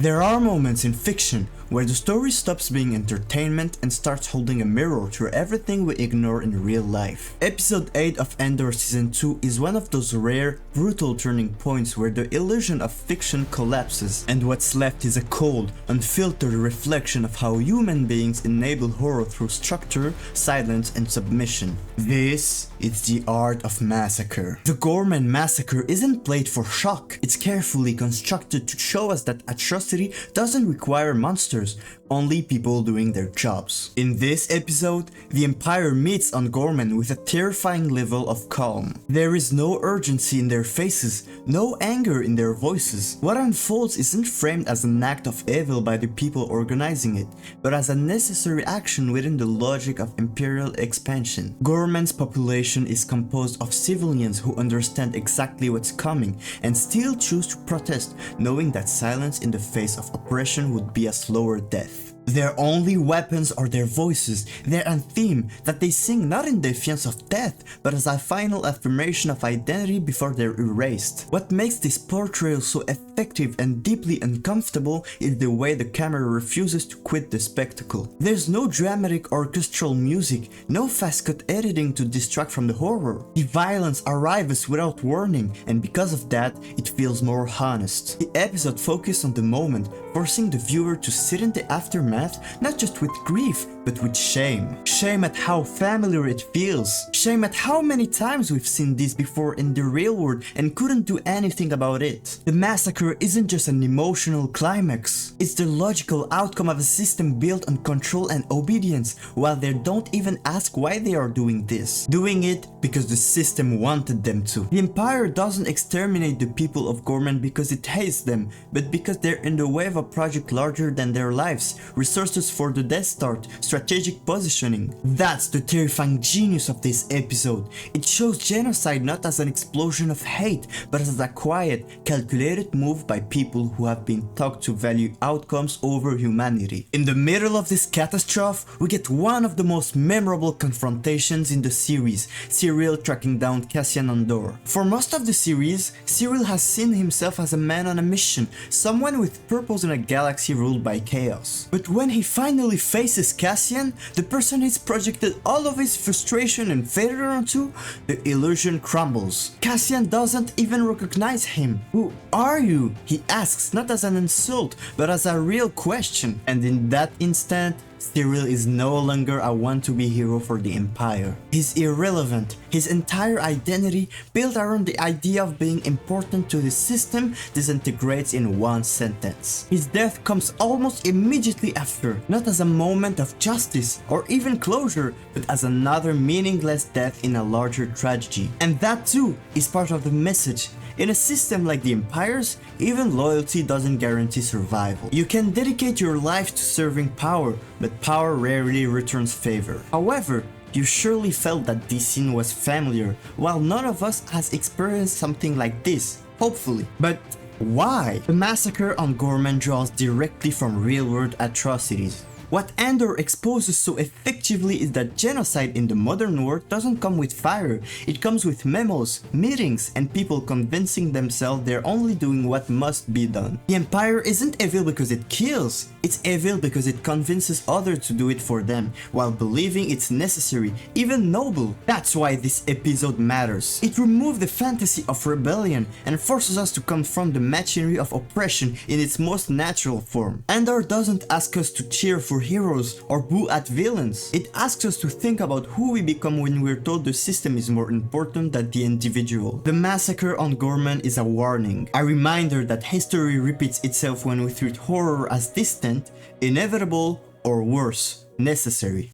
There are moments in fiction where the story stops being entertainment and starts holding a mirror to everything we ignore in real life. Episode 8 of Andor Season 2 is one of those rare, brutal turning points where the illusion of fiction collapses, and what's left is a cold, unfiltered reflection of how human beings enable horror through structure, silence, and submission. This is the Art of Massacre. The Gorman massacre isn't played for shock, it's carefully constructed to show us that atrocity doesn't require monsters, only people doing their jobs. In this episode, the Empire meets on Gorman with a terrifying level of calm. There is no urgency in their faces, no anger in their voices. What unfolds isn't framed as an act of evil by the people organizing it, but as a necessary action within the logic of imperial expansion. Gorman's population is composed of civilians who understand exactly what's coming and still choose to protest, knowing that silence in the face of oppression would be a slower death. Their only weapons are their voices, their anthem that they sing not in defiance of death, but as a final affirmation of identity before they're erased. What makes this portrayal so effective and deeply uncomfortable is the way the camera refuses to quit the spectacle. There's no dramatic orchestral music, no fast-cut editing to distract from the horror. The violence arrives without warning, and because of that, it feels more honest. The episode focuses on the moment, forcing the viewer to sit in the aftermath not just with grief, but with shame. Shame at how familiar it feels. Shame at how many times we've seen this before in the real world and couldn't do anything about it. The massacre isn't just an emotional climax. It's the logical outcome of a system built on control and obedience, while they don't even ask why they are doing this. Doing it because the system wanted them to. The Empire doesn't exterminate the people of Gorman because it hates them, but because they're in the way of a project larger than their lives. Resources for the Death Star, strategic positioning. That's the terrifying genius of this episode. It shows genocide not as an explosion of hate, but as a quiet, calculated move by people who have been taught to value outcomes over humanity. In the middle of this catastrophe, we get one of the most memorable confrontations in the series, Cyril tracking down Cassian Andor. For most of the series, Cyril has seen himself as a man on a mission, someone with purpose in a galaxy ruled by chaos. But when he finally faces Cassian, the person he's projected all of his frustration and failure onto, the illusion crumbles. Cassian doesn't even recognize him. "Who are you?" he asks, not as an insult, but as a real question. And in that instant, Cyril is no longer a want-to-be hero for the Empire. He's irrelevant. His entire identity, built around the idea of being important to the system, disintegrates in one sentence. His death comes almost immediately after, not as a moment of justice or even closure, but as another meaningless death in a larger tragedy. And that too is part of the message. In a system like the Empire's, even loyalty doesn't guarantee survival. You can dedicate your life to serving power, but power rarely returns favor. However, you surely felt that this scene was familiar, while none of us has experienced something like this, hopefully. But why? The massacre on Gorman draws directly from real-world atrocities. What Andor exposes so effectively is that genocide in the modern world doesn't come with fire, it comes with memos, meetings, and people convincing themselves they're only doing what must be done. The Empire isn't evil because it kills, it's evil because it convinces others to do it for them, while believing it's necessary, even noble. That's why this episode matters. It removes the fantasy of rebellion and forces us to confront the machinery of oppression in its most natural form. Andor doesn't ask us to cheer for heroes or boo at villains. It asks us to think about who we become when we're told the system is more important than the individual. The massacre on Gorman is a warning, a reminder that history repeats itself when we treat horror as distant, inevitable, or worse, necessary.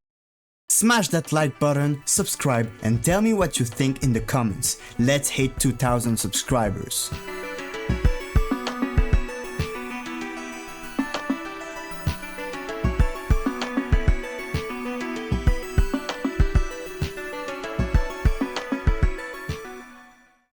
Smash that like button, subscribe, and tell me what you think in the comments. Let's hit 2,000 subscribers.